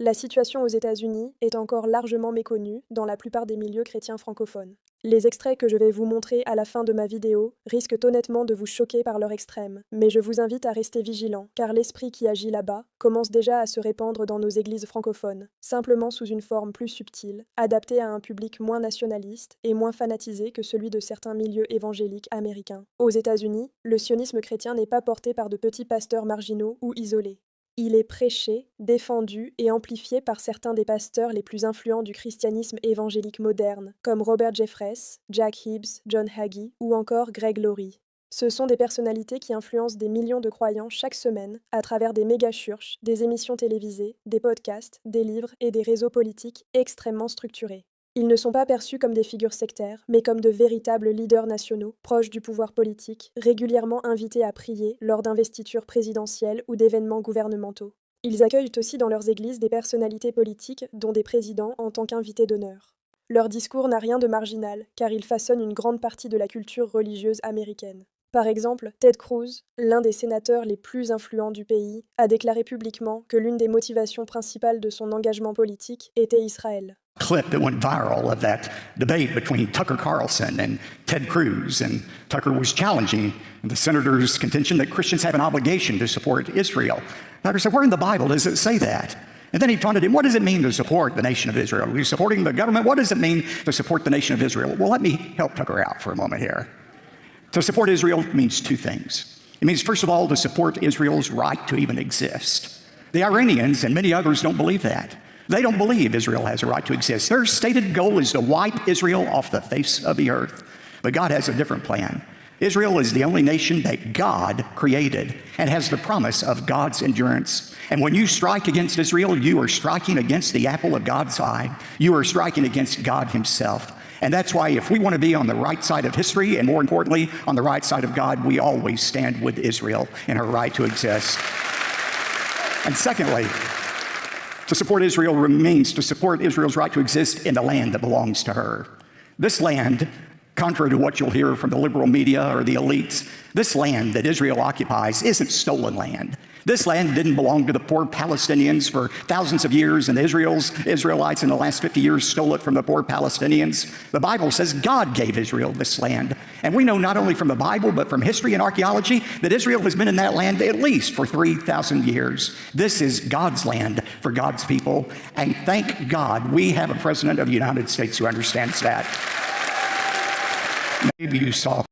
La situation aux États-Unis est encore largement méconnue dans la plupart des milieux chrétiens francophones. Les extraits que je vais vous montrer à la fin de ma vidéo risquent honnêtement de vous choquer par leur extrême, mais je vous invite à rester vigilant, car l'esprit qui agit là-bas commence déjà à se répandre dans nos églises francophones, simplement sous une forme plus subtile, adaptée à un public moins nationaliste et moins fanatisé que celui de certains milieux évangéliques américains. Aux États-Unis, le sionisme chrétien n'est pas porté par de petits pasteurs marginaux ou isolés. Il est prêché, défendu et amplifié par certains des pasteurs les plus influents du christianisme évangélique moderne, comme Robert Jeffress, Jack Hibbs, John Hagee ou encore Greg Laurie. Ce sont des personnalités qui influencent des millions de croyants chaque semaine à travers des mégachurches, des émissions télévisées, des podcasts, des livres et des réseaux politiques extrêmement structurés. Ils ne sont pas perçus comme des figures sectaires, mais comme de véritables leaders nationaux, proches du pouvoir politique, régulièrement invités à prier lors d'investitures présidentielles ou d'événements gouvernementaux. Ils accueillent aussi dans leurs églises des personnalités politiques, dont des présidents en tant qu'invités d'honneur. Leur discours n'a rien de marginal, car il façonne une grande partie de la culture religieuse américaine. Par exemple, Ted Cruz, l'un des sénateurs les plus influents du pays, a déclaré publiquement que l'une des motivations principales de son engagement politique était Israël. Clip that went viral of that debate between Tucker Carlson and Ted Cruz, and Tucker was challenging the senator's contention that Christians have an obligation to support Israel. Tucker said, where in the Bible does it say that? And then he taunted him, what does it mean to support the nation of Israel? Are you supporting the government? What does it mean to support the nation of Israel? Well, let me help Tucker out for a moment here. To support Israel means two things. It means, first of all, to support Israel's right to even exist. The Iranians and many others don't believe that. They don't believe Israel has a right to exist. Their stated goal is to wipe Israel off the face of the earth. But God has a different plan. Israel is the only nation that God created and has the promise of God's endurance. And when you strike against Israel, you are striking against the apple of God's eye. You are striking against God himself. And that's why if we want to be on the right side of history, and more importantly, on the right side of God, we always stand with Israel in her right to exist. And secondly, to support Israel means to support Israel's right to exist in the land that belongs to her. This land, contrary to what you'll hear from the liberal media or the elites, this land that Israel occupies isn't stolen land. This land didn't belong to the poor Palestinians for thousands of years, and the Israelites in the last 50 years stole it from the poor Palestinians. The Bible says God gave Israel this land. And we know not only from the Bible, but from history and archaeology, that Israel has been in that land at least for 3,000 years. This is God's land for God's people, and thank God we have a president of the United States who understands that. Maybe you saw